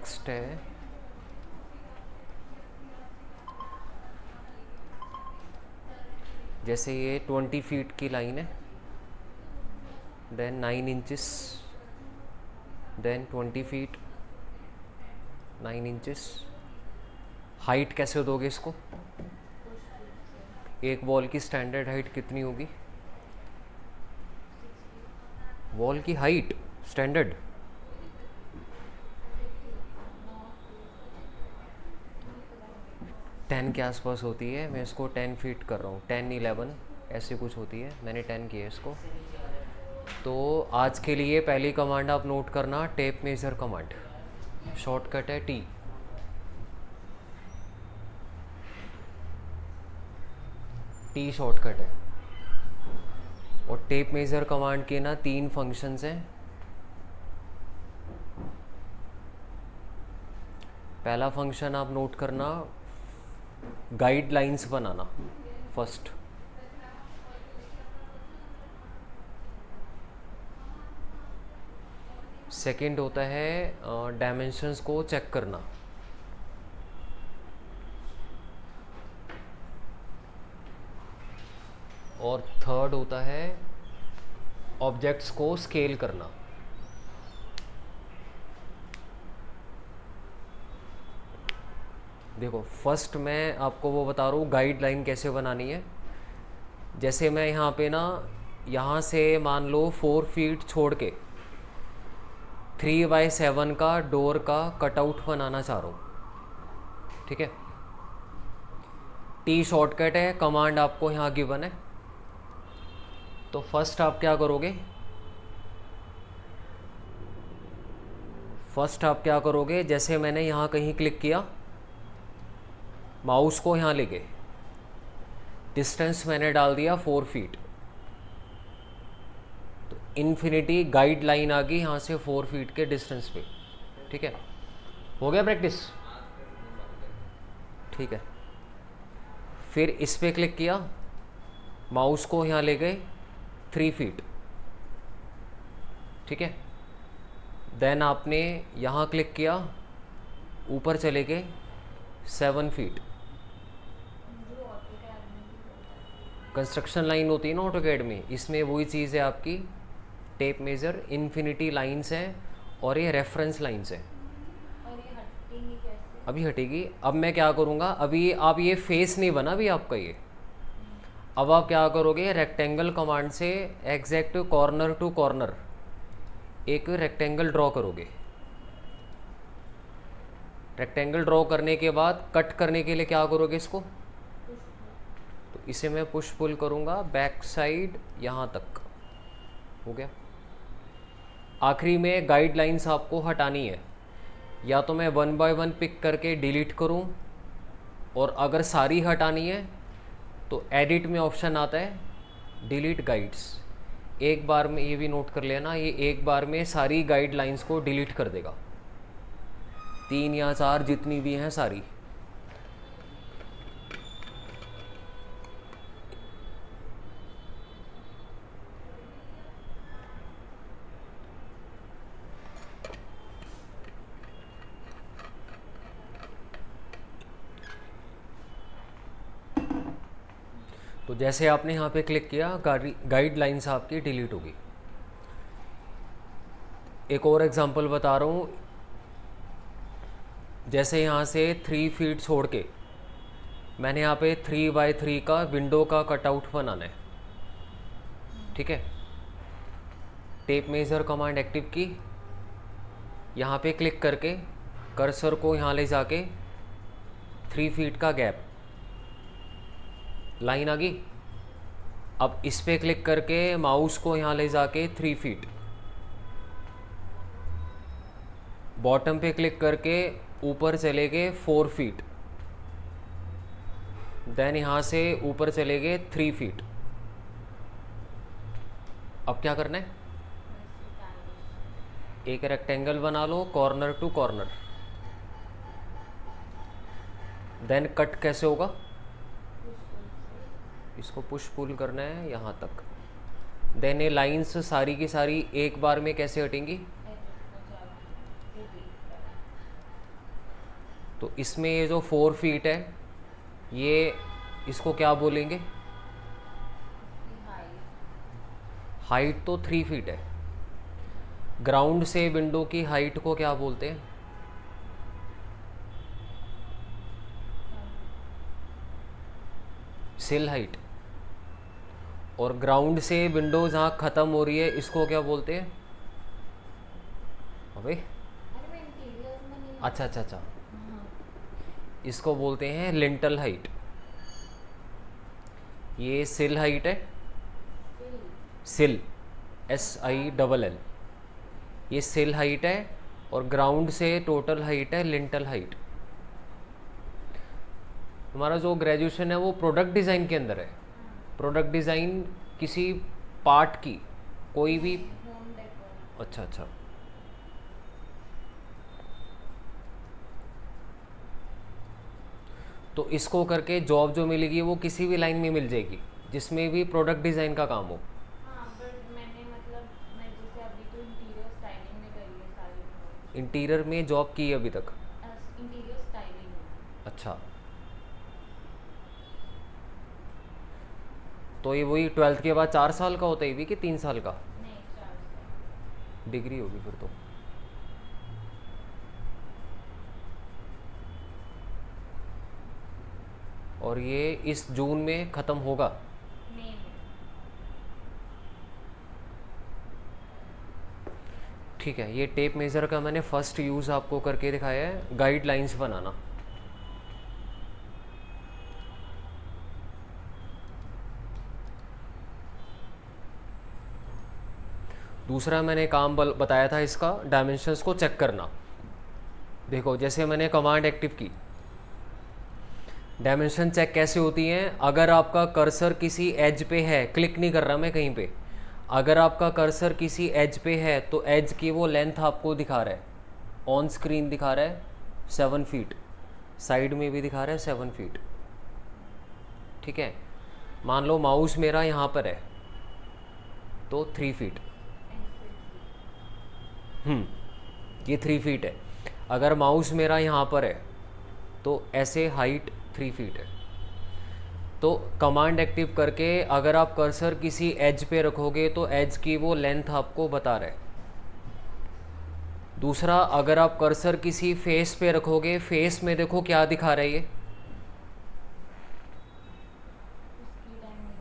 Next है जैसे ये 20 फीट की लाइन है, then 9 inches, then 20 feet 9 inches. Height कैसे दोगे इसको? एक वॉल की स्टैंडर्ड हाइट कितनी होगी? वॉल की हाइट स्टैंडर्ड 10 के आसपास होती है। मैं इसको 10 फीट कर रहा हूँ, 10 11 ऐसे कुछ होती है। मैंने 10 किया है इसको। तो आज के लिए पहली कमांड आप नोट करना, टेप मेजर कमांड। शॉर्टकट है टी। टी शॉर्टकट है। और टेप मेजर कमांड के ना 3 फंक्शंस हैं। पहला फंक्शन आप नोट करना, गाइडलाइंस बनाना फर्स्ट। सेकंड होता है डायमेंशंस को चेक करना। और थर्ड होता है ऑब्जेक्ट्स को स्केल करना। देखो फर्स्ट मैं आपको वो बता रहा हूँ गाइडलाइन कैसे बनानी है। जैसे मैं यहाँ पे ना, यहाँ से मान लो 4 फीट छोड़ के 3/7 का डोर का कटआउट बनाना चाह रहा हूँ, ठीक है। टी शॉर्टकट है, कमांड आपको यहाँ गिवन है। तो फर्स्ट आप क्या करोगे, जैसे मैंने यहाँ कहीं क्लिक किया, माउस को यहाँ ले गए, डिस्टेंस मैंने डाल दिया 4 फीट, तो इन्फिनिटी गाइड लाइन आ गई यहाँ से 4 फीट के डिस्टेंस पे, ठीक है। हो गया प्रैक्टिस, ठीक है। फिर इस पे क्लिक किया, माउस को यहाँ ले गए 3 फीट, ठीक है। देन आपने यहाँ क्लिक किया, ऊपर चले गए 7 फीट। कंस्ट्रक्शन लाइन होती है ना ऑटोकैड में, इसमें वही चीज़ है आपकी टेप मेजर। इन्फिनिटी लाइंस हैं और ये रेफरेंस लाइंस हैं। और ये हटेगी कैसे? अभी हटेगी। अब मैं क्या करूँगा, अभी आप ये फेस नहीं बना अभी आपका ये। अब आप क्या करोगे, रेक्टेंगल कमांड से एग्जैक्ट कॉर्नर टू कॉर्नर एक रेक्टेंगल ड्रॉ करोगे। रेक्टेंगल ड्रॉ करने के बाद कट करने के लिए क्या करोगे इसको, तो इसे मैं पुश पुल करूँगा बैक साइड यहाँ तक, हो गया। आखिरी में गाइडलाइंस आपको हटानी है, या तो मैं 1 बाय 1 पिक करके डिलीट करूँ, और अगर सारी हटानी है तो एडिट में ऑप्शन आता है डिलीट गाइड्स। एक बार में, ये भी नोट कर लेना, ये एक बार में सारी गाइडलाइंस को डिलीट कर देगा, 3 या 4 जितनी भी हैं सारी। तो जैसे आपने यहाँ पे क्लिक किया, गाइडलाइंस आपकी डिलीट होगी। एक और एग्जांपल बता रहा हूँ। जैसे यहाँ से 3 फीट छोड़ के मैंने यहाँ पे 3x3 का विंडो का कटआउट बनाना है, ठीक है। टेप मेजर कमांड एक्टिव की, यहाँ पे क्लिक करके कर्सर को यहाँ ले जाके 3 फीट का गैप, लाइन आ गई। अब इस पे क्लिक करके माउस को यहाँ ले जाके 3 फीट, बॉटम पे क्लिक करके ऊपर चले गए 4 फीट, देन यहाँ से ऊपर चले गए 3 फीट। अब क्या करना है, एक रेक्टेंगल बना लो corner to corner. Then cut कैसे होगा, इसको पुश पुल करना है यहाँ तक। देन ये लाइंस सारी की सारी एक बार में कैसे हटेंगी, तो इसमें ये जो 4 फीट है, ये इसको क्या बोलेंगे? हाइट हाइट तो 3 फीट है। ग्राउंड से विंडो की हाइट को क्या बोलते हैं? सिल हाइट। और ग्राउंड से विंडो जहाँ ख़त्म हो रही है इसको क्या बोलते हैं? अबे अरे मैं इंटीरियर में नहीं अच्छा अच्छा अच्छा, हाँ इसको बोलते हैं लिंटल हाइट। ये सिल हाइट है, फिल सिल, SILL, ये सिल हाइट है। और ग्राउंड से टोटल हाइट है लिंटल हाइट। हमारा जो ग्रेजुएशन है वो प्रोडक्ट डिज़ाइन के अंदर है। प्रोडक्ट डिज़ाइन किसी पार्ट की, कोई भी। होम डेकोर अच्छा अच्छा, तो इसको करके जॉब जो मिलेगी वो किसी भी लाइन में मिल जाएगी जिसमें भी प्रोडक्ट डिज़ाइन का काम हो। हाँ बट मैंने मतलब मैं जैसे अभी तो इंटीरियर स्टाइलिंग में करी है सारी इंटीरियर में जॉब की है अभी तक? इंटीरियर स्टाइलिंग में अच्छा, तो ये वही 12th के बाद 4 साल का होता है ये भी कि 3 साल का नहीं 4 साल डिग्री होगी फिर तो? और ये इस जून में ख़त्म होगा? नहीं ठीक है, ये टेप मेज़र का मैंने फर्स्ट यूज़ आपको करके दिखाया है, गाइडलाइंस बनाना। दूसरा मैंने काम बताया था इसका, डायमेंशंस को चेक करना। देखो जैसे मैंने कमांड एक्टिव की, डायमेंशन चेक कैसे होती हैं? अगर आपका कर्सर किसी एज पे है, क्लिक नहीं कर रहा मैं कहीं पे, अगर आपका कर्सर किसी एज पे है तो एज की वो लेंथ आपको दिखा रहा है, ऑन स्क्रीन दिखा रहा है 7 फीट, साइड में भी दिखा रहा है 7 फीट। ठीक है, मान लो माउस मेरा यहाँ पर है तो 3 फीट। ये 3 फीट है। अगर माउस मेरा यहाँ पर है तो ऐसे हाइट 3 फीट है। तो कमांड एक्टिव करके अगर आप कर्सर किसी एज पे रखोगे तो एज की वो लेंथ आपको बता रहा है। दूसरा, अगर आप कर्सर किसी फेस पे रखोगे, फेस में देखो क्या दिखा रहा है ये? उसकी डायमेंशन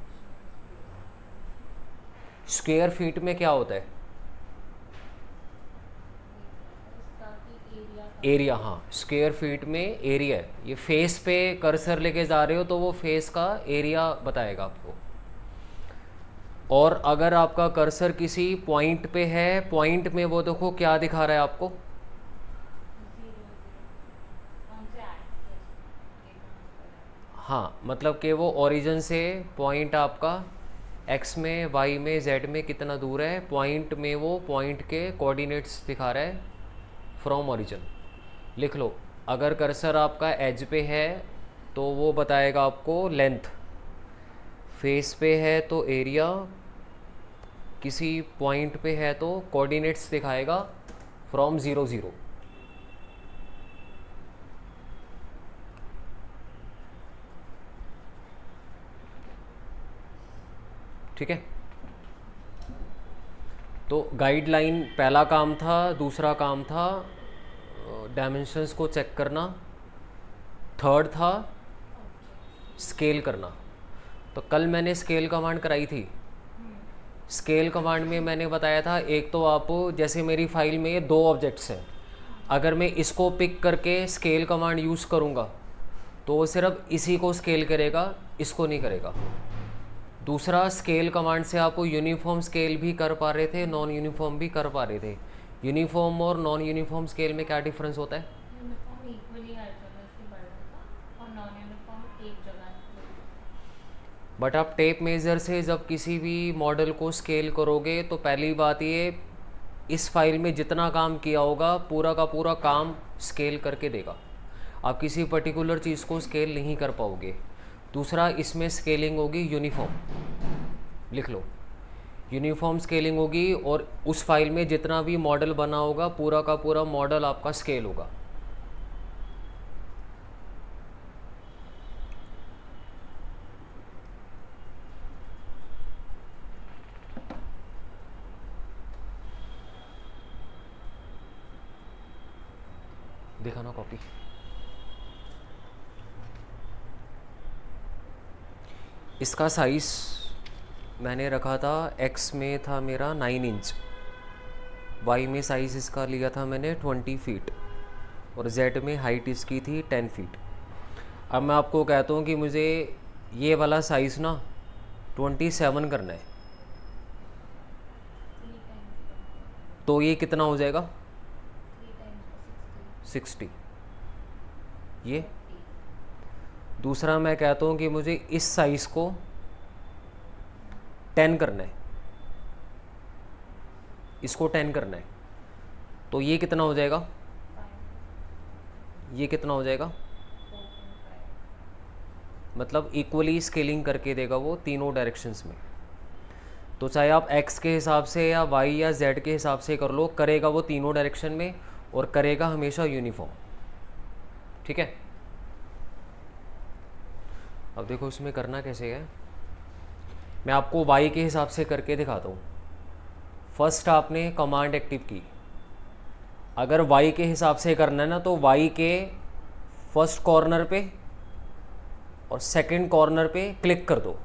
स्क्वायर फीट में क्या होता है? इसका की एरिया एरिया। हाँ, स्क्वायर फीट में एरिया है। ये फेस पे कर्सर लेके जा रहे हो तो वो फेस का एरिया बताएगा आपको। और अगर आपका कर्सर किसी पॉइंट पे है, पॉइंट में वो देखो क्या दिखा रहा है आपको? 0 कौन से एक्सेस हाँ, मतलब कि वो ओरिजिन से पॉइंट आपका एक्स में, वाई में, जेड में कितना दूर है, पॉइंट में वो पॉइंट के कोऑर्डिनेट्स दिखा रहा है फ्रॉम ओरिजिन। लिख लो, अगर कर्सर आपका एज पे है तो वो बताएगा आपको लेंथ, फेस पे है तो एरिया, किसी पॉइंट पे है तो कोऑर्डिनेट्स दिखाएगा फ्रॉम 0 0। ठीक है, तो गाइडलाइन पहला काम था। दूसरा काम था डायमेंशंस को चेक करना। थर्ड था स्केल करना। तो कल मैंने स्केल कमांड कराई थी। स्केल कमांड में मैंने बताया था, एक तो आप, जैसे मेरी फाइल में ये 2 ऑब्जेक्ट्स हैं, अगर मैं इसको पिक करके स्केल कमांड यूज़ करूँगा तो वो सिर्फ इसी को स्केल करेगा, इसको नहीं करेगा। दूसरा, स्केल कमांड से आप यूनिफॉर्म स्केल भी कर पा रहे थे, नॉन यूनिफॉर्म भी कर पा रहे थे। यूनिफॉर्म और नॉन यूनिफॉर्म स्केल में क्या डिफरेंस होता है? यूनिफॉर्म इक्वली हर जगह से बढ़ेगा और नॉन यूनिफॉर्म एक जगह से। बट आप टेप मेज़र से जब किसी भी मॉडल को स्केल करोगे तो पहली बात ये, इस फाइल में जितना काम किया होगा पूरा का पूरा काम स्केल करके देगा। आप किसी पर्टिकुलर चीज़ को स्केल नहीं कर पाओगे। दूसरा, इसमें स्केलिंग होगी यूनिफॉर्म। लिख लो, यूनिफॉर्म स्केलिंग होगी और उस फाइल में जितना भी मॉडल बना होगा पूरा का पूरा मॉडल आपका स्केल होगा। दिखाना कॉपी। इसका साइज़ मैंने रखा था, एक्स में था मेरा 9 इंच, वाई में साइज़ इसका लिया था मैंने 20 फीट, और जेड में हाइट इसकी थी 10 फीट। अब मैं आपको कहता हूँ कि मुझे ये वाला साइज़ ना 27 करना है, 3 टाइम्स तो ये कितना हो जाएगा? 3 टाइम्स 60। ये 40। दूसरा मैं कहता हूँ कि मुझे इस साइज़ को 10 करना है, इसको 10 करना है, तो ये कितना हो जाएगा? 5 ये कितना हो जाएगा? 4.5। मतलब इक्वली स्केलिंग करके देगा वो तीनों डायरेक्शंस में। तो चाहे आप x के हिसाब से या y या z के हिसाब से कर लो, करेगा वो तीनों डायरेक्शन में और करेगा हमेशा यूनिफॉर्म। ठीक है, अब देखो इसमें करना कैसे है, मैं आपको y के हिसाब से करके दिखाता हूँ। फर्स्ट आपने कमांड एक्टिव की, अगर y के हिसाब से करना है ना तो y के फर्स्ट कॉर्नर पे और सेकंड कॉर्नर पे क्लिक कर दो,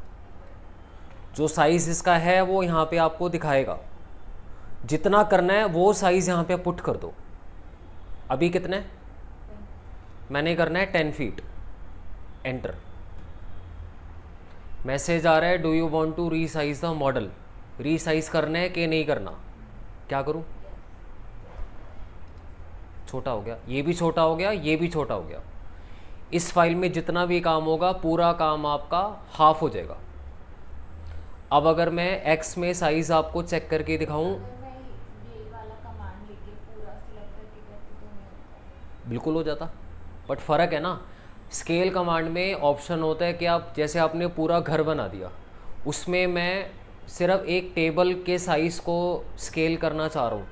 जो साइज़ इसका है वो यहाँ पे आपको दिखाएगा, जितना करना है वो साइज़ यहाँ पे पुट कर दो। अभी कितना है? मैंने करना है 10 फीट, एंटर। मैसेज आ रहा है, do you want to resize the model, resize करना है कि नहीं करना, क्या करूँ? छोटा हो गया, ये भी छोटा हो गया, ये भी छोटा हो गया। इस फाइल में जितना भी काम होगा पूरा काम आपका हाफ हो जाएगा। अब अगर मैं x में साइज़ आपको चेक करके दिखाऊं, अगर मैं ये वाला कमांड लेके पूरा सिलेक्ट करके करती तो नहीं होता। बिल्कुल हो जाता, बट फ़र्क है ना, स्केल कमांड में ऑप्शन होता है कि आप जैसे आपने पूरा घर बना दिया, उसमें मैं सिर्फ एक टेबल के साइज़ को स्केल करना चाह रहा हूँ,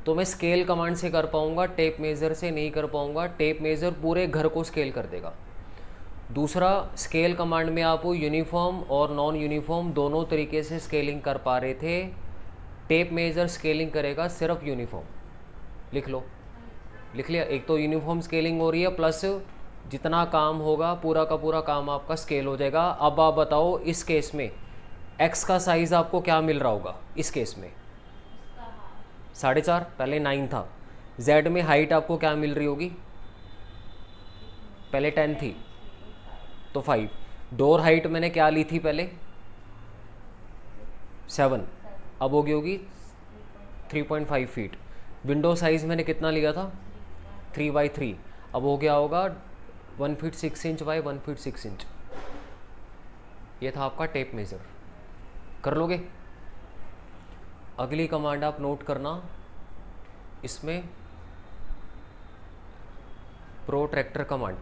तो मैं स्केल कमांड से कर पाऊँगा, टेप मेज़र से नहीं कर पाऊँगा। टेप मेज़र पूरे घर को स्केल कर देगा। दूसरा, स्केल कमांड में आप यूनिफॉर्म और नॉन यूनिफॉर्म दोनों तरीके से स्केलिंग कर पा रहे थे, टेप मेज़र स्केलिंग करेगा सिर्फ यूनिफॉर्म। लिख लो, लिख लिया? एक तो यूनिफॉर्म स्केलिंग हो रही है, प्लस जितना काम होगा पूरा का पूरा काम आपका स्केल हो जाएगा। अब आप बताओ इस केस में एक्स का साइज़ आपको क्या मिल रहा होगा? इस केस में इसका हाफ 4.5, पहले 9 था। जेड में हाइट आपको क्या मिल रही होगी? पहले 10 थी तो 5। डोर हाइट मैंने क्या ली थी पहले? 7, अब हो गई होगी 3.5 फीट। विंडो साइज़ मैंने कितना लिया था? 3x3, अब हो गया होगा 1 feet 6 inch by 1 feet 6 inch. ये था आपका टेप मेज़र, कर लोगे? अगली कमांड आप नोट करना, इसमें प्रोट्रैक्टर कमांड,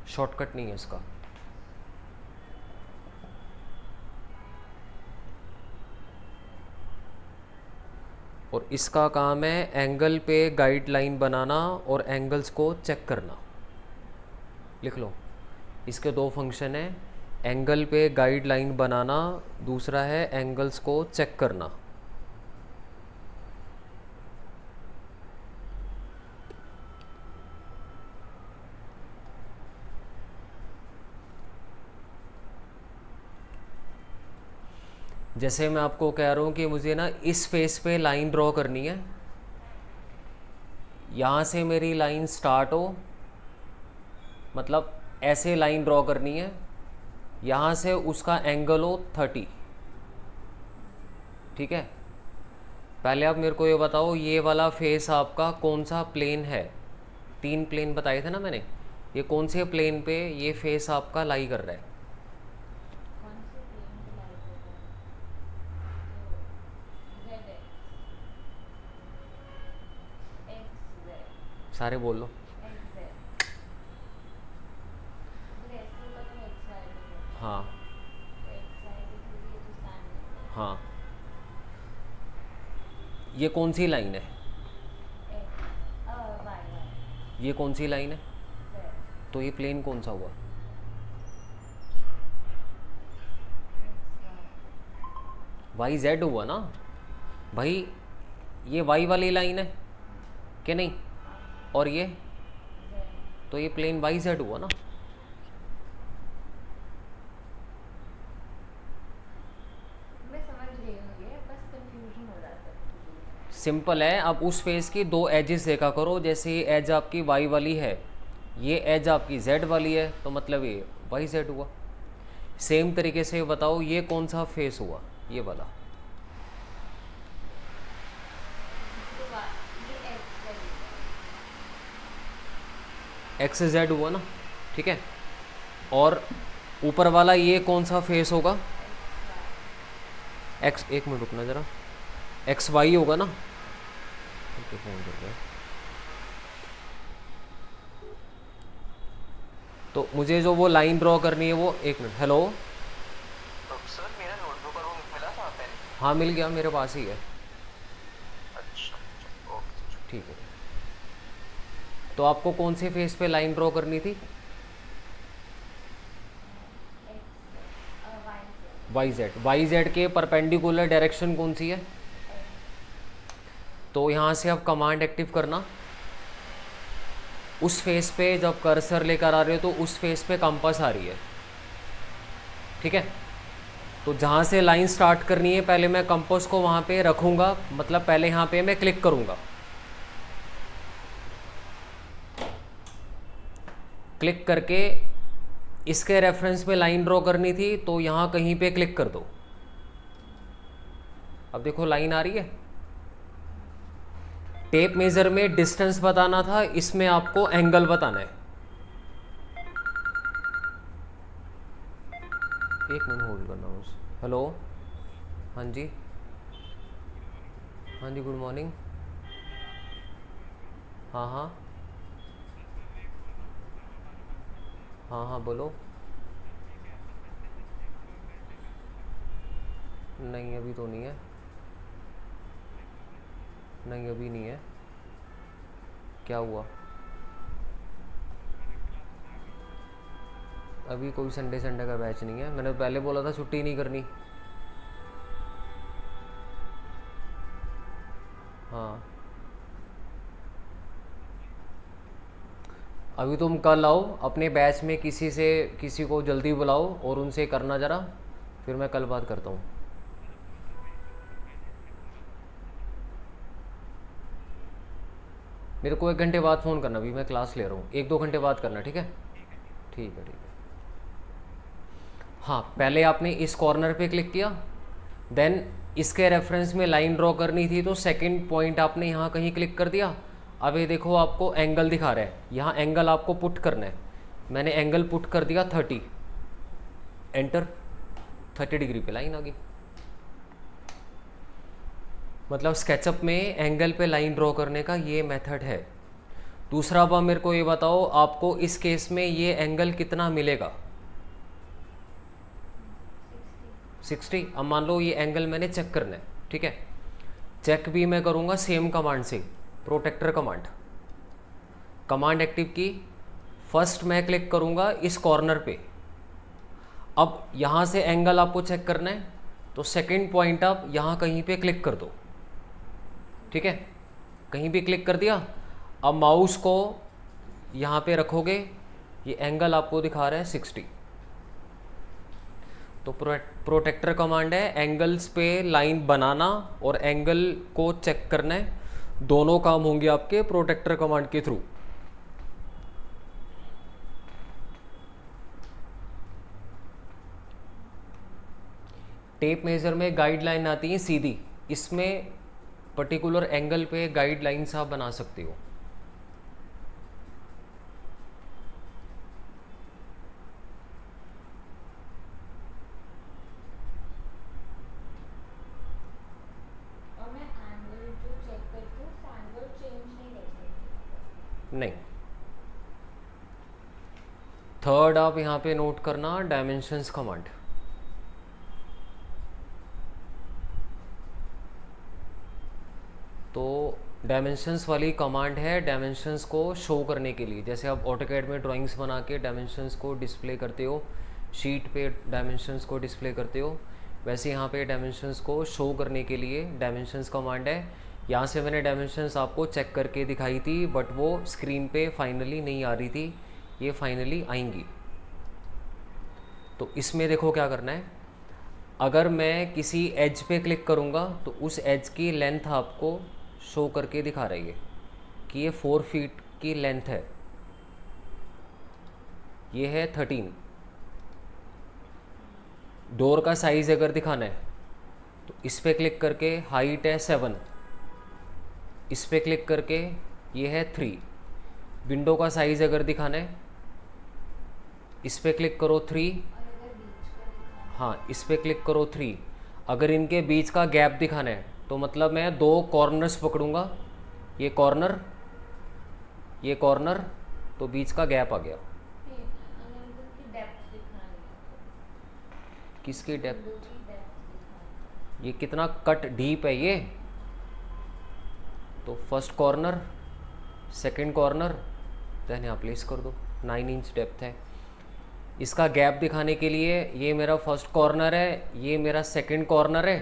शॉर्टकट नहीं है इसका। और इसका काम है एंगल पे गाइडलाइन बनाना और एंगल्स को चेक करना। लिख लो, इसके दो फंक्शन हैं, एंगल पे गाइडलाइन बनाना, दूसरा है एंगल्स को चेक करना। जैसे मैं आपको कह रहा हूँ कि मुझे ना इस फेस पे लाइन ड्रॉ करनी है, यहाँ से मेरी लाइन स्टार्ट हो, मतलब ऐसे लाइन ड्रॉ करनी है, यहाँ से उसका एंगल हो 30। ठीक है, पहले आप मेरे को ये बताओ, ये वाला फेस आपका कौन सा प्लेन है? 3 प्लेन बताए थे ना मैंने, ये कौन से प्लेन पे ये फेस आपका लाई कर रहा है? कौन से प्लेन पे लाई कर रहा है? जेड एक्स जेड सारे बोल लो। एक्स जेड, अगर ऐसे होगा तो एक्स वाई पे जाएगा। हाँ तो एक्स वाई पे क्योंकि ये तो स्टैंडर्ड है। हाँ, ये कौन सी लाइन है? एक्स वाई वाई ये कौन सी लाइन है? जेड तो ये प्लेन कौन सा हुआ? एक्स वाई वाई जेड हुआ ना भाई, ये वाई वाली लाइन है कि नहीं? और ये तो ये प्लेन वाई जेड हुआ ना। मैं समझ रही हूँ, ये बस कंफ्यूजन हो जाता है। सिंपल है। अब उस फेस की दो एजेस देखा करो, जैसे ये एज आपकी वाई वाली है, ये एज आपकी जेड वाली है, तो मतलब ये वाई जेड हुआ। सेम तरीके से बताओ ये कौन सा फेस हुआ, ये वाला। तो ये एक्स जेड हुआ ना, ठीक है। और ऊपर वाला ये कौन सा फेस होगा, एक्स, एक मिनट रुकना ज़रा, एक्स वाई होगा ना। ओके, फ़ोन कर रहा है। तो मुझे जो वो लाइन ड्रॉ करनी है वो, एक मिनट, हेलो। तो सर मेरा नोटबुक और वो मिला था पेन? हाँ मिल गया, मेरे पास ही है। अच्छा, ओके। ठीक है। तो आपको कौन से फेस पे लाइन ड्रॉ करनी थी, वाई जेड। वाई जेड के परपेंडिकुलर डायरेक्शन कौन सी है, तो यहाँ से आप कमांड एक्टिव करना। उस फेस पे जब कर्सर लेकर आ रहे हो तो उस फेस पे कंपास आ रही है, ठीक है। तो जहाँ से लाइन स्टार्ट करनी है पहले मैं कंपास को वहाँ पे रखूँगा, मतलब पहले यहाँ पे मैं क्लिक करूँगा। क्लिक करके इसके रेफरेंस में लाइन ड्रॉ करनी थी, तो यहाँ कहीं पे क्लिक कर दो। अब देखो लाइन आ रही है। टेप मेजर में डिस्टेंस बताना था, इसमें आपको एंगल बताना है। एक मिनट होल्ड करना उस। हेलो, हाँ जी, हाँ जी, गुड मॉर्निंग। हाँ हाँ हाँ हाँ बोलो। नहीं अभी तो नहीं है, नहीं अभी नहीं है। क्या हुआ, अभी कोई संडे का बैच नहीं है। मैंने पहले बोला था छुट्टी नहीं करनी। हाँ अभी तुम कल आओ, अपने बैच में किसी को जल्दी बुलाओ और उनसे करना ज़रा, फिर मैं कल बात करता हूँ। मेरे को 1 घंटे बाद फ़ोन करना, अभी मैं क्लास ले रहा हूँ, 1-2 घंटे बाद करना, ठीक है। ठीक है, ठीक है। हाँ, पहले आपने इस कॉर्नर पे क्लिक किया, देन इसके रेफरेंस में लाइन ड्रॉ करनी थी, तो सेकंड पॉइंट आपने यहाँ कहीं क्लिक कर दिया। अब ये देखो आपको एंगल दिखा रहा है, यहाँ एंगल आपको पुट करना है। मैंने एंगल पुट कर दिया 30, एंटर। 30 डिग्री पे लाइन आ गई। मतलब स्केचअप में एंगल पे लाइन ड्रॉ करने का ये मेथड है। दूसरा अब मेरे को ये बताओ, आपको इस केस में ये एंगल कितना मिलेगा, 60। अब मान लो ये एंगल मैंने चेक करना है, ठीक है। चेक भी मैं करूँगा सेम कमांड से, प्रोटेक्टर कमांड एक्टिव की। फर्स्ट मैं क्लिक करूँगा इस कॉर्नर पे। अब यहाँ से एंगल आपको चेक करना है, तो सेकंड पॉइंट आप यहाँ कहीं पे क्लिक कर दो, ठीक है। कहीं भी क्लिक कर दिया। अब माउस को यहाँ पे रखोगे, ये एंगल आपको दिखा रहा है 60। तो प्रोटेक्टर कमांड है, एंगल्स पे लाइन बनाना और एंगल को चेक करना है, दोनों काम होंगे आपके प्रोटेक्टर कमांड के थ्रू। टेप मेजर में गाइडलाइन आती है सीधी, इसमें पर्टिकुलर एंगल पे गाइडलाइंस आप बना सकते हो। और मैं एंगल जो चेक करती हूँ, एंगल चेंज नहीं कर सकती। नहीं। थर्ड आप यहाँ पे नोट करना, डायमेंशंस कमांड। तो डायमेंशंस वाली कमांड है डायमेंशंस को शो करने के लिए। जैसे आप ऑटोकैड में ड्राइंग्स बना के डायमेंशंस को डिस्प्ले करते हो, शीट पे डायमेंशंस को डिस्प्ले करते हो, वैसे यहाँ पे डायमेंशंस को शो करने के लिए डायमेंशंस कमांड है। यहाँ से मैंने डायमेंशंस आपको चेक करके दिखाई थी, बट वो स्क्रीन पे फाइनली नहीं आ रही थी, ये फाइनली आएंगी। तो इसमें देखो क्या करना है, अगर मैं किसी एज पे क्लिक करूँगा तो उस एज की लेंथ आपको शो करके दिखा रही है कि ये 4 फीट की लेंथ है, ये है 13। डोर का साइज़ अगर दिखाना है तो इस पे क्लिक करके हाइट है 7, इस पे क्लिक करके ये है 3। विंडो का साइज़ अगर दिखाना है इस पे क्लिक करो 3, हाँ इस पे क्लिक करो 3। अगर इनके बीच का गैप दिखाना है तो मतलब मैं 2 कॉर्नर्स पकड़ूंगा, ये कॉर्नर, ये कॉर्नर, तो बीच का गैप आ गया। किसकी डेप्थ? ये कितना कट डीप है ये। तो first corner, second corner, then यहाँ प्लेस कर दो। 9 इंच डेप्थ है। इसका गैप दिखाने के लिए ये मेरा फर्स्ट कॉर्नर है, ये मेरा सेकंड कॉर्नर है,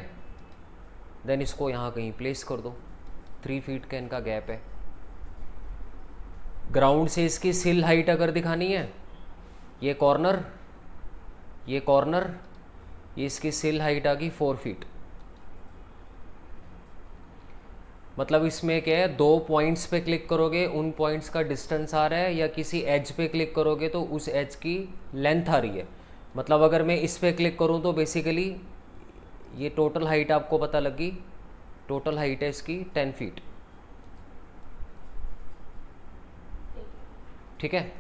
देन इसको यहाँ कहीं प्लेस कर दो। 3 फीट का इनका गैप है। ग्राउंड से इसकी सिल हाइट अगर दिखानी है, ये कॉर्नर, ये कॉर्नर, ये इसकी सिल हाइट आ गई 4 फीट। मतलब इसमें क्या है, 2 पॉइंट्स पे क्लिक करोगे उन पॉइंट्स का डिस्टेंस आ रहा है, या किसी एज पे क्लिक करोगे तो उस एज की लेंथ आ रही है। मतलब अगर मैं इस पे क्लिक करूं तो बेसिकली ये टोटल हाइट आपको पता लगी, टोटल हाइट है इसकी 10 फीट। ठीक है।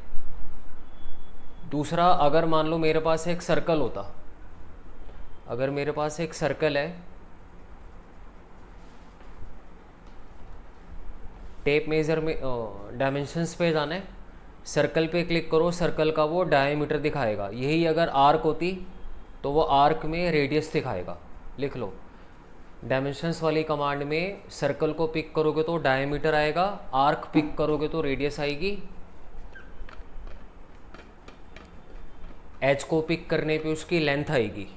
दूसरा, अगर मान लो मेरे पास एक सर्कल होता, अगर मेरे पास एक सर्कल है, टेप मेजर में डायमेंशंस पे जाना है, सर्कल पे क्लिक करो, सर्कल का वो डायमीटर दिखाएगा। यही अगर आर्क होती तो वो आर्क में रेडियस दिखाएगा। लिख लो, डायमेंशंस वाली कमांड में सर्कल को पिक करोगे तो डायमीटर आएगा, आर्क पिक करोगे तो रेडियस आएगी, एज को पिक करने पे उसकी लेंथ आएगी।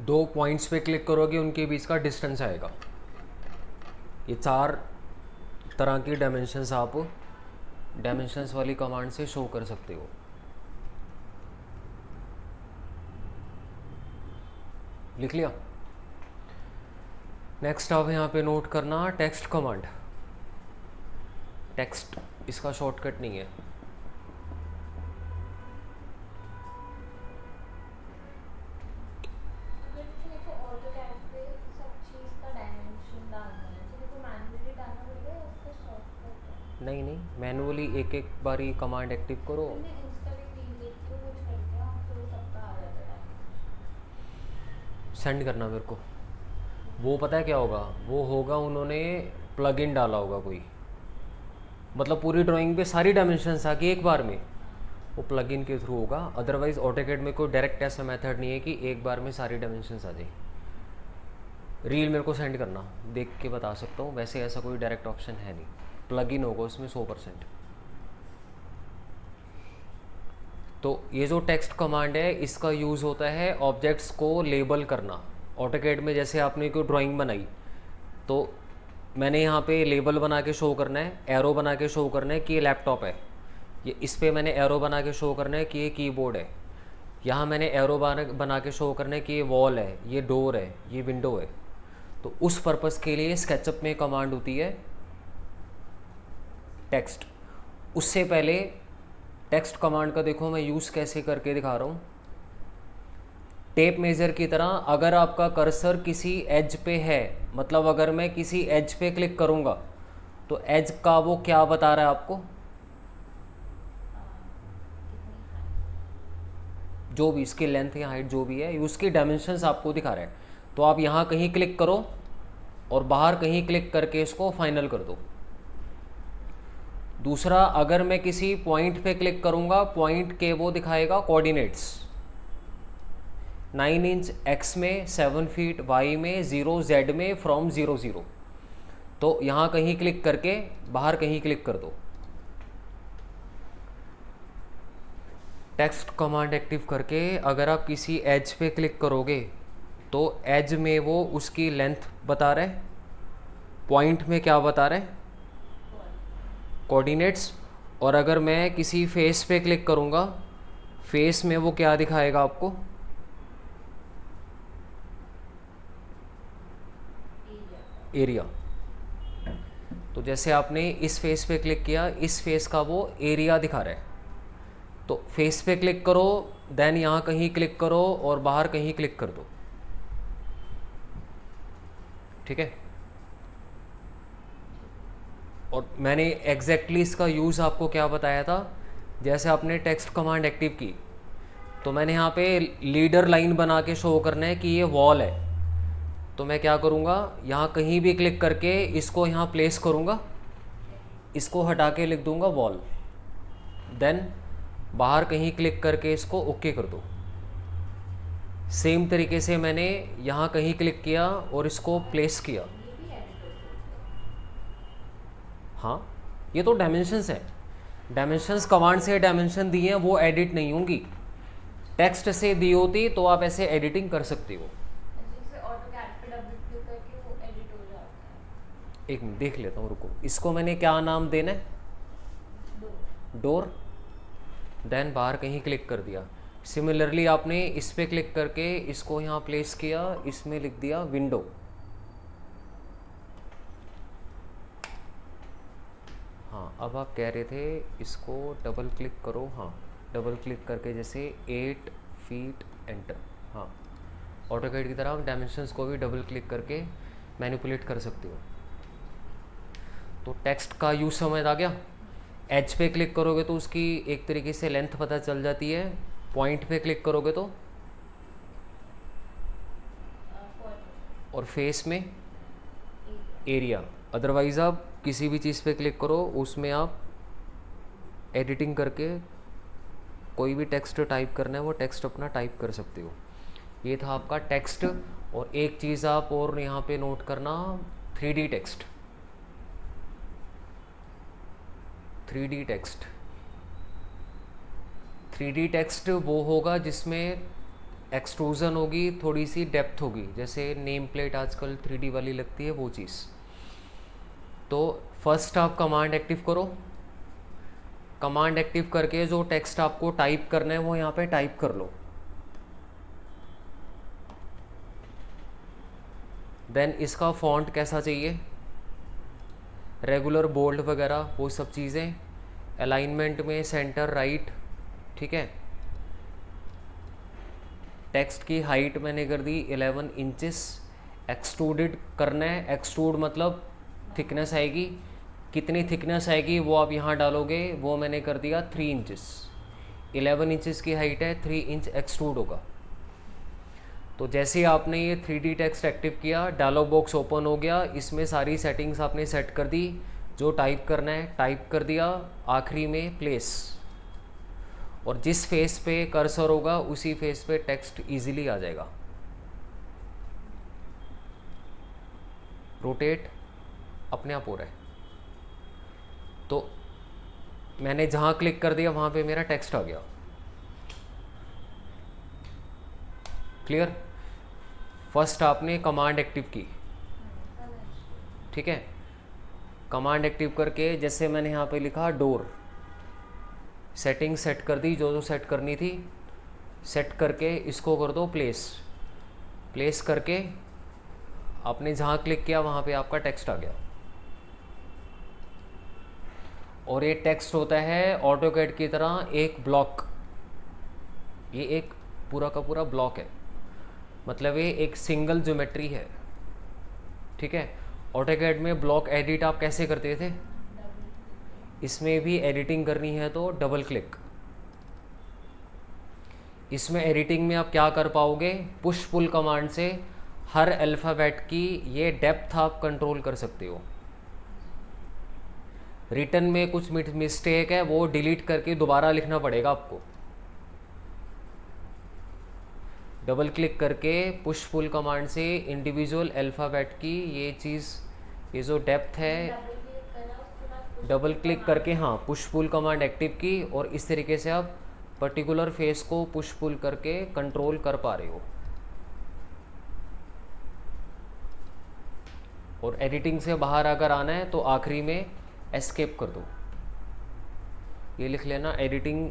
दो पॉइंट्स पे क्लिक करोगे उनके बीच का डिस्टेंस आएगा। ये 4 तरह की डायमेंशंस आप डायमेंशंस वाली कमांड से शो कर सकते हो। लिख लिया। नेक्स्ट आप यहाँ पे नोट करना टेक्स्ट कमांड। टेक्स्ट इसका शॉर्टकट नहीं है। नहीं नहीं, मैनुअली एक एक बारी कमांड एक्टिव करो। सेंड करना मेरे को। वो पता है क्या होगा, वो होगा उन्होंने प्लगइन डाला होगा कोई, मतलब पूरी ड्राइंग पे सारी डायमेंशंस आके एक बार में, वो प्लगइन के थ्रू होगा। अदरवाइज ऑटोकैड में कोई डायरेक्ट ऐसा मेथड नहीं है कि एक बार में सारी डायमेंशंस आ जाए। रील मेरे को सेंड करना, देख के बता सकता हूँ। वैसे ऐसा कोई डायरेक्ट ऑप्शन है नहीं, प्लगइन होगा उसमें 100%। तो ये जो टेक्स्ट कमांड है इसका यूज़ होता है ऑब्जेक्ट्स को लेबल करना। ऑटोकैड में जैसे आपने कोई ड्राइंग बनाई तो मैंने यहाँ पे लेबल बना के शो करना है, एरो बना के शो करना है कि ये लैपटॉप है, ये इस पे मैंने एरो बना के शो करना है कि ये कीबोर्ड है, यहाँ मैंने एरो बना के शो करना है कि ये वॉल है, ये डोर है, ये विंडो है। तो उस पर्पज़ के लिए स्केचअप में कमांड होती है टेक्स्ट। उससे पहले टेक्स्ट कमांड का देखो मैं यूज़ कैसे करके दिखा रहा हूँ। टेप मेजर की तरह अगर आपका कर्सर किसी एज पे है, मतलब अगर मैं किसी एज पे क्लिक करूँगा तो एज का वो क्या बता रहा है आपको, जो भी इसकी लेंथ या हाइट जो भी है उसकी डायमेंशंस आपको दिखा रहा है। तो आप यहाँ कहीं क्लिक करो और बाहर कहीं क्लिक करके इसको फाइनल कर दो। दूसरा, अगर मैं किसी पॉइंट पे क्लिक करूँगा, पॉइंट के वो दिखाएगा कोऑर्डिनेट्स, 9 इंच एक्स में, 7 फीट वाई में, 0 जेड में, फ्रॉम 0 0। तो यहाँ कहीं क्लिक करके बाहर कहीं क्लिक कर दो। टेक्स्ट कमांड एक्टिव करके अगर आप किसी एज पे क्लिक करोगे तो एज में वो उसकी लेंथ बता रहा है, पॉइंट में क्या बता रहा है, कोऑर्डिनेट्स। और अगर मैं किसी फेस पे क्लिक करूँगा, फेस में वो क्या दिखाएगा आपको, एरिया। तो जैसे आपने इस फेस पे क्लिक किया, इस फेस का वो एरिया दिखा रहा है। तो फेस पे क्लिक करो, देन यहाँ कहीं क्लिक करो और बाहर कहीं क्लिक कर दो, ठीक है। और मैंने एग्जैक्टली इसका यूज़ आपको क्या बताया था, जैसे आपने टेक्स्ट कमांड एक्टिव की तो मैंने यहाँ पे लीडर लाइन बना के शो करना है कि ये वॉल है। तो मैं क्या करूँगा, यहाँ कहीं भी क्लिक करके इसको यहाँ प्लेस करूँगा, इसको हटा के लिख दूँगा वॉल, देन बाहर कहीं क्लिक करके इसको ओके कर दो। सेम तरीके से मैंने यहाँ कहीं क्लिक किया और इसको प्लेस किया। हाँ, ये तो डायमेंशंस है, डायमेंशंस कमांड से डायमेंशन दिए हैं, वो एडिट नहीं होंगी। टेक्स्ट से दी होती तो आप ऐसे एडिटिंग कर सकते हो। एक मिनट देख लेता हूँ, रुको। इसको मैंने क्या नाम देना है, डोर, देन बाहर कहीं क्लिक कर दिया। सिमिलरली आपने इस पे क्लिक करके इसको यहाँ प्लेस किया, इसमें लिख दिया विंडो। हाँ, अब आप कह रहे थे इसको डबल क्लिक करो। हाँ, डबल क्लिक करके जैसे 8 फीट एंटर। हाँ, ऑटोकैड की तरह आप डायमेंशंस को भी डबल क्लिक करके मैनिपुलेट कर सकते हो। तो टेक्स्ट का यूज समझ आ गया। एज पे क्लिक करोगे तो उसकी एक तरीके से लेंथ पता चल जाती है, पॉइंट पे क्लिक करोगे तो, और फेस में एरिया। अदरवाइज़ आप किसी भी चीज़ पे क्लिक करो, उसमें आप एडिटिंग करके कोई भी टेक्स्ट टाइप करना है वो टेक्स्ट अपना टाइप कर सकते हो। ये था आपका टेक्स्ट। और एक चीज़ आप और यहाँ पे नोट करना, 3D text. 3D text, 3D text वो होगा जिसमें एक्सट्रूजन होगी, थोड़ी सी डेप्थ होगी, जैसे नेम प्लेट आजकल 3D वाली लगती है, वो चीज़। तो फर्स्ट आप कमांड एक्टिव करो, कमांड एक्टिव करके जो टेक्स्ट आपको टाइप करना है वो यहाँ पे टाइप कर लो। देन इसका फॉन्ट कैसा चाहिए, रेगुलर, बोल्ड वगैरह वो सब चीज़ें। अलाइनमेंट में सेंटर, राइट, ठीक है। टेक्स्ट की हाइट मैंने कर दी 11 इंचेस। एक्सट्रूडेड करना है, एक्सट्रूड मतलब थिकनेस आएगी, कितनी थिकनेस आएगी वो आप यहाँ डालोगे, वो मैंने कर दिया 3 इंचेस। 11 इंचेस की हाइट है, 3 इंच एक्सट्रूड होगा। तो जैसे ही आपने ये 3D टेक्स्ट एक्टिव किया, डायलॉग बॉक्स ओपन हो गया, इसमें सारी सेटिंग्स आपने सेट कर दी, जो टाइप करना है टाइप कर दिया, आखिरी में प्लेस। और जिस फेस पे कर्सर होगा उसी फेस पे टेक्स्ट इजीली आ जाएगा। रोटेट अपने आप हो रहा है। तो मैंने जहाँ क्लिक कर दिया वहाँ पे मेरा टेक्स्ट आ गया। क्लियर। फर्स्ट आपने कमांड एक्टिव की, ठीक है। कमांड एक्टिव करके जैसे मैंने यहाँ पे लिखा डोर, सेटिंग सेट कर दी, जो जो सेट करनी थी सेट करके इसको कर दो प्लेस। प्लेस करके आपने जहाँ क्लिक किया वहाँ पे आपका टेक्स्ट आ गया। और ये टेक्स्ट होता है ऑटोकैड की तरह एक ब्लॉक, ये एक पूरा का पूरा ब्लॉक है, मतलब ये एक सिंगल ज्योमेट्री है, ठीक है। ऑटोकैड में ब्लॉक एडिट आप कैसे करते थे, इसमें भी एडिटिंग करनी है तो डबल क्लिक। इसमें एडिटिंग में आप क्या कर पाओगे, पुश पुल कमांड से हर अल्फ़ाबेट की ये डेप्थ आप कंट्रोल कर सकते हो। रिटन में कुछ मिस्टेक है वो डिलीट करके दोबारा लिखना पड़ेगा आपको। डबल क्लिक करके पुश पुल कमांड से इंडिविजुअल अल्फ़ाबेट की ये चीज़, ये जो डेप्थ है, डबल क्लिक करके हाँ पुश पुल कमांड एक्टिव की, और इस तरीके से आप पर्टिकुलर फेस को पुश पुल करके कंट्रोल कर पा रहे हो। और एडिटिंग से बाहर अगर आना है तो आखिरी में एस्केप कर दो, ये लिख लेना, एडिटिंग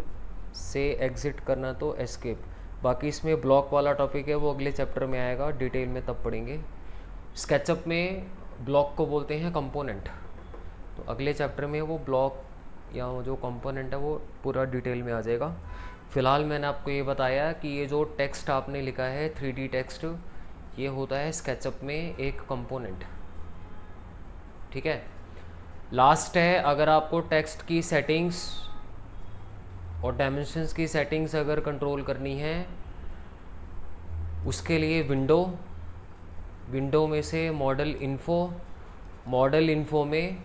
से एग्जिट करना तो एस्केप। बाकी इसमें ब्लॉक वाला टॉपिक है, वो अगले चैप्टर में आएगा, डिटेल में तब पढ़ेंगे। स्केचअप में ब्लॉक को बोलते हैं कंपोनेंट, तो अगले चैप्टर में वो ब्लॉक या वो जो कंपोनेंट है वो पूरा डिटेल में आ जाएगा। फ़िलहाल मैंने आपको ये बताया कि ये जो टेक्स्ट आपने लिखा है 3D टेक्स्ट, ये होता है स्केचअप में एक कंपोनेंट, ठीक है। लास्ट है, अगर आपको टेक्स्ट की सेटिंग्स और डायमेंशंस की सेटिंग्स अगर कंट्रोल करनी है, उसके लिए विंडो में से मॉडल इन्फो में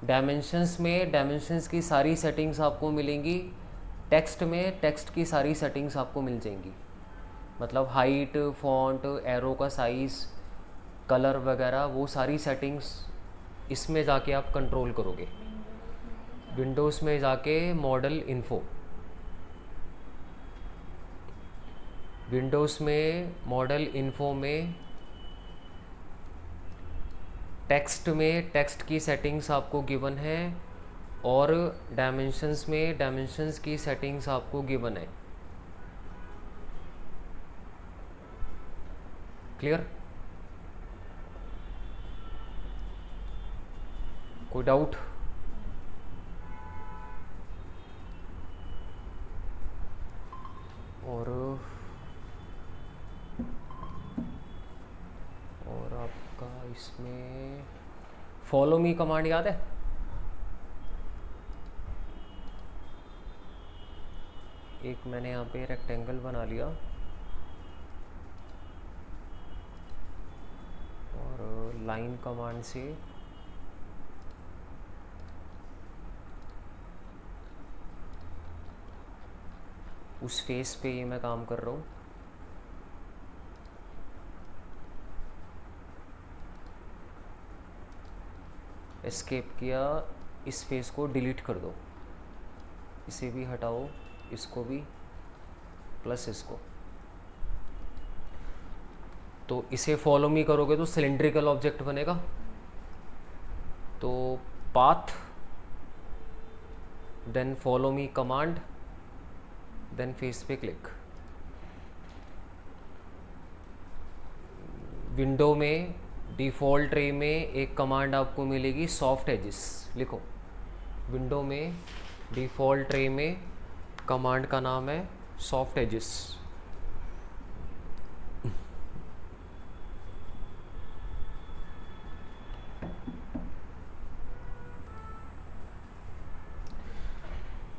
डायमेंशंस की सारी सेटिंग्स आपको मिलेंगी। टेक्स्ट में टेक्स्ट की सारी सेटिंग्स आपको मिल जाएंगी, मतलब हाइट, फॉन्ट, एरो का साइज़, कलर वगैरह, वो सारी सेटिंग्स इसमें जाके आप कंट्रोल करोगे। विंडोज़ में जाके मॉडल इन्फो, विंडोज़ में मॉडल इन्फो में टेक्स्ट की सेटिंग्स आपको गिवन है, और डायमेंशंस में डायमेंशंस की सेटिंग्स आपको गिवन है। क्लियर? कोई डाउट? और आपका इसमें फॉलो मी कमांड याद है? एक मैंने यहाँ पे रेक्टेंगल बना लिया और लाइन कमांड से उस फेस पे ये मैं काम कर रहा हूँ। एस्केप किया, इस फेस को डिलीट कर दो, इसे भी हटाओ, इसको भी, प्लस इसको। तो इसे फॉलो मी करोगे तो सिलेंड्रिकल ऑब्जेक्ट बनेगा। तो path, then follow me command, then face पे क्लिक। विंडो में डिफ़ॉल्ट ट्रे में एक कमांड आपको मिलेगी, सॉफ्ट एजेस लिखो। विंडो में डिफ़ॉल्ट ट्रे में कमांड का नाम है सॉफ्ट एजेस।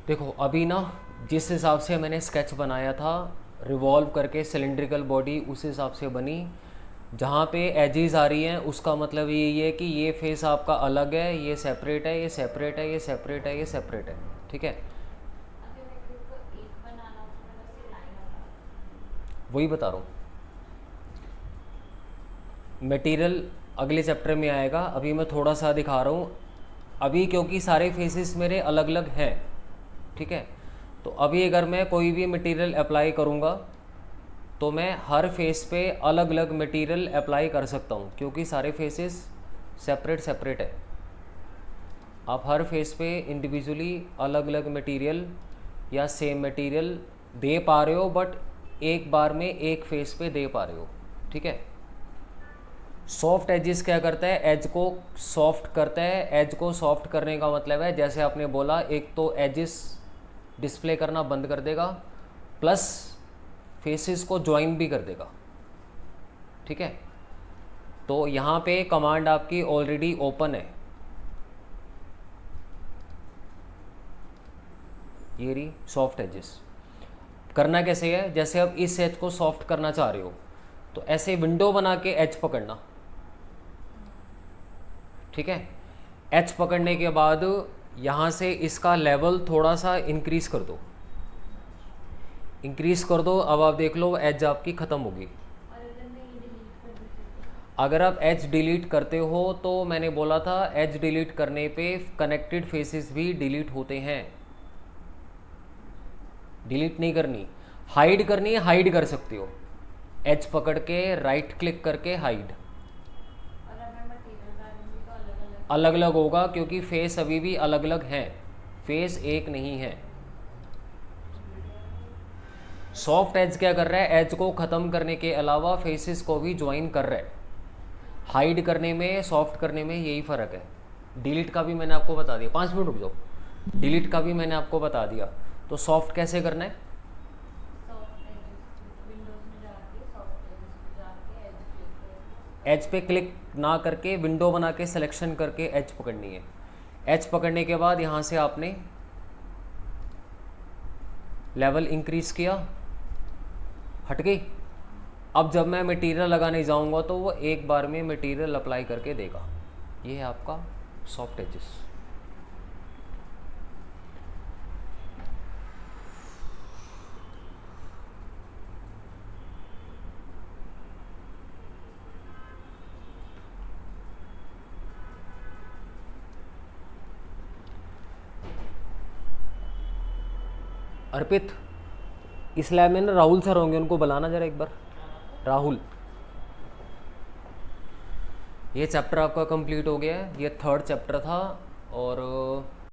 देखो अभी ना जिस हिसाब से मैंने स्केच बनाया था, रिवॉल्व करके सिलेंड्रिकल बॉडी उस हिसाब से बनी। जहाँ पे एजेस आ रही हैं उसका मतलब ये है कि ये फेस आपका अलग है, ये सेपरेट है, ये सेपरेट है, ये सेपरेट है, ये सेपरेट है, ठीक है। वही बता रहा हूँ, मटेरियल अगले चैप्टर में आएगा, अभी मैं थोड़ा सा दिखा रहा हूँ। अभी क्योंकि सारे फेसेस मेरे अलग अलग हैं, ठीक है, तो अभी अगर मैं कोई भी मटेरियल अप्लाई करूँगा तो मैं हर फेस पे अलग अलग मटेरियल अप्लाई कर सकता हूँ, क्योंकि सारे फेसेस सेपरेट है। आप हर फेस पे इंडिविजुअली अलग अलग मटेरियल या सेम मटेरियल दे पा रहे हो, बट एक बार में एक फेस पे दे पा रहे हो, ठीक है। सॉफ्ट एजेस क्या करता है, एज को सॉफ्ट करता है। एज को सॉफ्ट करने का मतलब है, जैसे आपने बोला, एक तो एजेस डिस्प्ले करना बंद कर देगा, प्लस फेसेस को ज्वाइन भी कर देगा, ठीक है। तो यहाँ पे कमांड आपकी ऑलरेडी ओपन है, ये रही सॉफ्ट एजेस। करना कैसे है, जैसे अब इस एज को सॉफ्ट करना चाह रहे हो तो ऐसे विंडो बना के एज पकड़ना, ठीक है। एज पकड़ने के बाद यहाँ से इसका लेवल थोड़ा सा इंक्रीज कर दो, अब आप देख लो एज आपकी ख़त्म होगी। अगर आप एज डिलीट करते हो तो मैंने बोला था एज डिलीट करने पे कनेक्टेड फेसेस भी डिलीट होते हैं। डिलीट नहीं करनी, हाइड करनी है, हाइड कर सकते हो। एच पकड़ के राइट क्लिक करके हाइड। और अब मैं मटेरियल डालूंगी तो अलग अलग अलग अलग होगा क्योंकि फेस अभी भी अलग अलग हैं, फेस एक नहीं है। सॉफ्ट एज क्या कर रहा है, एज को ख़त्म करने के अलावा फेसेस को भी ज्वाइन कर रहा है। हाइड करने में, सॉफ्ट करने में यही फ़र्क है। डिलीट का भी मैंने आपको बता दिया, 5 मिनट रुक जाओ। डिलीट का भी मैंने आपको बता दिया। तो सॉफ्ट कैसे करना है, सॉफ्ट एजेस विंडोज में जाके सॉफ्ट एजेस पे जाके एज क्लिक करके एज पे क्लिक ना करके विंडो बना के सिलेक्शन करके एज पकड़नी है। एज पकड़ने के बाद यहाँ से आपने लेवल इंक्रीज किया, हट गई। अब जब मैं मटेरियल लगाने जाऊंगा तो वो एक बार में मटेरियल अप्लाई करके देगा। ये है आपका सॉफ्ट एजेस। अर्पित, इस लैब में ना राहुल सर होंगे, उनको बुलाना जरा एक बार। राहुल, ये चैप्टर आपका कंप्लीट हो गया है। ये 3rd चैप्टर था और